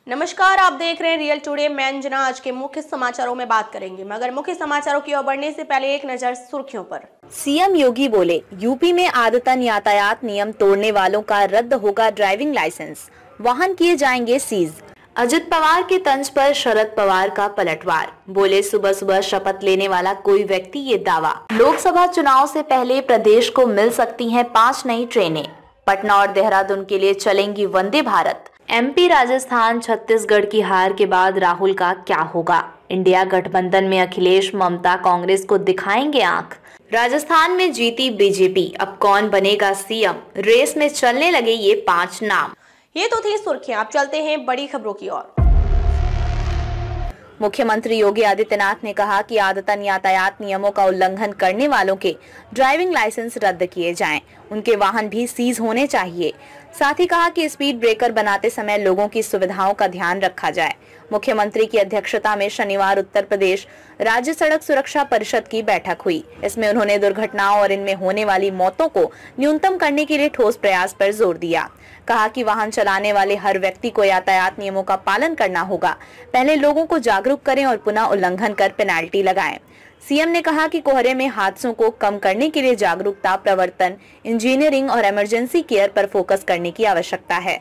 नमस्कार, आप देख रहे हैं रियल टुडे। मैं अंजना। आज के मुख्य समाचारों में बात करेंगे, मगर मुख्य समाचारों की ओर बढ़ने से पहले एक नजर सुर्खियों पर। सीएम योगी बोले, यूपी में आदतन यातायात नियम तोड़ने वालों का रद्द होगा ड्राइविंग लाइसेंस, वाहन किए जाएंगे सीज। अजित पवार के तंज पर शरद पवार का पलटवार, बोले सुबह सुबह शपथ लेने वाला कोई व्यक्ति ये दावा। लोकसभा चुनाव से पहले प्रदेश को मिल सकती हैं 5 नई ट्रेनें, पटना और देहरादून के लिए चलेंगी वंदे भारत। एमपी, राजस्थान, छत्तीसगढ़ की हार के बाद राहुल का क्या होगा? इंडिया गठबंधन में अखिलेश, ममता कांग्रेस को दिखाएंगे आंख। राजस्थान में जीती बीजेपी, अब कौन बनेगा सीएम? रेस में चलने लगे ये 5 नाम। ये तो थी सुर्खियां। अब चलते हैं बड़ी खबरों की ओर। मुख्यमंत्री योगी आदित्यनाथ ने कहा कि आदतन यातायात नियमों का उल्लंघन करने वालों के ड्राइविंग लाइसेंस रद्द किए जाएं, उनके वाहन भी सीज होने चाहिए। साथ ही कहा कि स्पीड ब्रेकर बनाते समय लोगों की सुविधाओं का ध्यान रखा जाए। मुख्यमंत्री की अध्यक्षता में शनिवार उत्तर प्रदेश राज्य सड़क सुरक्षा परिषद की बैठक हुई। इसमें उन्होंने दुर्घटनाओं और इनमें होने वाली मौतों को न्यूनतम करने के लिए ठोस प्रयास पर जोर दिया। कहा कि वाहन चलाने वाले हर व्यक्ति को यातायात नियमों का पालन करना होगा। पहले लोगों को जागरूक करें और पुनः उल्लंघन कर पेनाल्टी लगाएं। सीएम ने कहा कि कोहरे में हादसों को कम करने के लिए जागरूकता, प्रवर्तन, इंजीनियरिंग और इमरजेंसी केयर पर फोकस करने की आवश्यकता है।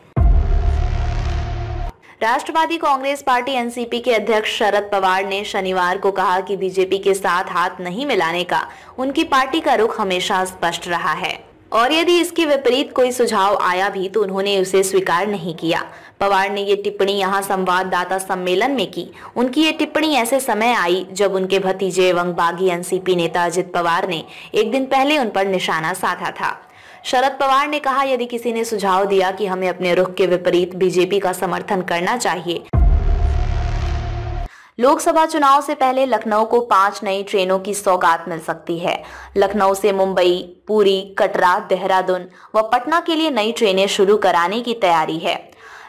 राष्ट्रवादी कांग्रेस पार्टी एनसीपी के अध्यक्ष शरद पवार ने शनिवार को कहा कि बीजेपी के साथ हाथ नहीं मिलाने का उनकी पार्टी का रुख हमेशा स्पष्ट रहा है और यदि इसके विपरीत कोई सुझाव आया भी तो उन्होंने उसे स्वीकार नहीं किया। पवार ने ये टिप्पणी यहां संवाददाता सम्मेलन में की। उनकी ये टिप्पणी ऐसे समय आई जब उनके भतीजे एवं बागी एनसीपी नेता अजित पवार ने एक दिन पहले उन पर निशाना साधा था। शरद पवार ने कहा, यदि किसी ने सुझाव दिया कि हमें अपने रुख के विपरीत बीजेपी का समर्थन करना चाहिए। लोकसभा चुनाव से पहले लखनऊ को 5 नई ट्रेनों की सौगात मिल सकती है। लखनऊ से मुंबई, पुरी, कटरा, देहरादून व पटना के लिए नई ट्रेनें शुरू कराने की तैयारी है।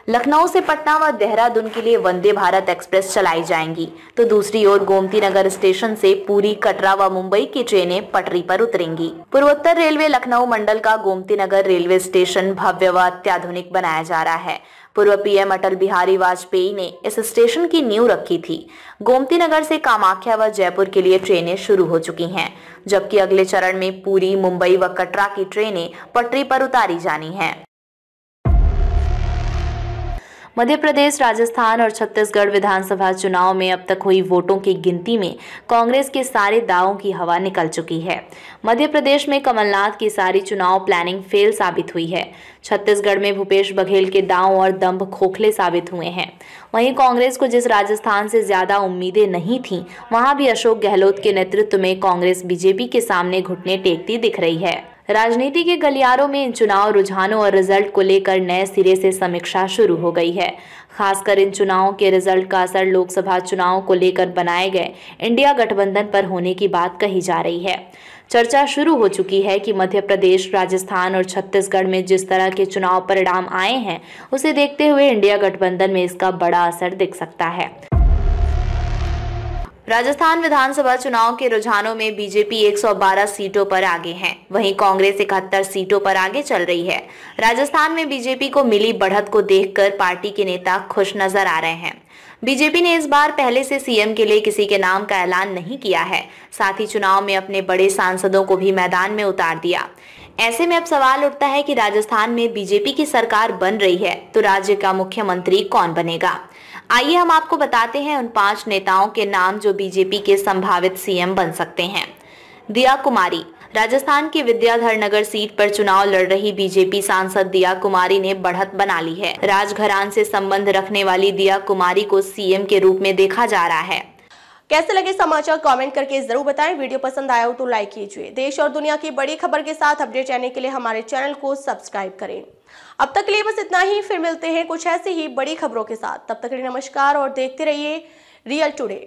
लखनऊ से पटना व देहरादून के लिए वंदे भारत एक्सप्रेस चलाई जाएंगी, तो दूसरी ओर गोमती नगर स्टेशन से पुरी, कटरा व मुंबई की ट्रेनें पटरी पर उतरेंगी। पूर्वोत्तर रेलवे लखनऊ मंडल का गोमती नगर रेलवे स्टेशन भव्य व अत्याधुनिक बनाया जा रहा है। पूर्व पीएम अटल बिहारी वाजपेयी ने इस स्टेशन की नींव रखी थी। गोमती नगर से कामाख्या व जयपुर के लिए ट्रेनें शुरू हो चुकी हैं, जबकि अगले चरण में पुरी, मुंबई व कटरा की ट्रेनें पटरी पर उतारी जानी हैं। मध्य प्रदेश, राजस्थान और छत्तीसगढ़ विधानसभा चुनाव में अब तक हुई वोटों की गिनती में कांग्रेस के सारे दावों की हवा निकल चुकी है। मध्य प्रदेश में कमलनाथ की सारी चुनाव प्लानिंग फेल साबित हुई है। छत्तीसगढ़ में भूपेश बघेल के दांव और दंभ खोखले साबित हुए हैं। वहीं कांग्रेस को जिस राजस्थान से ज्यादा उम्मीदें नहीं थीं, वहां भी अशोक गहलोत के नेतृत्व में कांग्रेस बीजेपी के सामने घुटने टेकती दिख रही है। राजनीति के गलियारों में इन चुनाव रुझानों और रिजल्ट को लेकर नए सिरे से समीक्षा शुरू हो गई है। खासकर इन चुनावों के रिजल्ट का असर लोकसभा चुनाव को लेकर बनाए गए इंडिया गठबंधन पर होने की बात कही जा रही है। चर्चा शुरू हो चुकी है कि मध्य प्रदेश, राजस्थान और छत्तीसगढ़ में जिस तरह के चुनाव परिणाम आए हैं, उसे देखते हुए इंडिया गठबंधन में इसका बड़ा असर दिख सकता है। राजस्थान विधानसभा चुनाव के रुझानों में बीजेपी 112 सीटों पर आगे है, वहीं कांग्रेस 71 सीटों पर आगे चल रही है। राजस्थान में बीजेपी को मिली बढ़त को देखकर पार्टी के नेता खुश नजर आ रहे हैं। बीजेपी ने इस बार पहले से सीएम के लिए किसी के नाम का ऐलान नहीं किया है। साथ ही चुनाव में अपने बड़े सांसदों को भी मैदान में उतार दिया। ऐसे में अब सवाल उठता है कि राजस्थान में बीजेपी की सरकार बन रही है तो राज्य का मुख्यमंत्री कौन बनेगा? आइए हम आपको बताते हैं उन 5 नेताओं के नाम जो बीजेपी के संभावित सीएम बन सकते हैं। दिया कुमारी। राजस्थान की विद्याधर नगर सीट पर चुनाव लड़ रही बीजेपी सांसद दिया कुमारी ने बढ़त बना ली है। राजघरान से संबंध रखने वाली दिया कुमारी को सीएम के रूप में देखा जा रहा है। कैसे लगे समाचार कमेंट करके जरूर बताएं। वीडियो पसंद आया हो तो लाइक कीजिए। देश और दुनिया की बड़ी खबर के साथ अपडेट रहने के लिए हमारे चैनल को सब्सक्राइब करें। अब तक के लिए बस इतना ही। फिर मिलते हैं कुछ ऐसी ही बड़ी खबरों के साथ। तब तक के लिए नमस्कार और देखते रहिए रियल टुडे।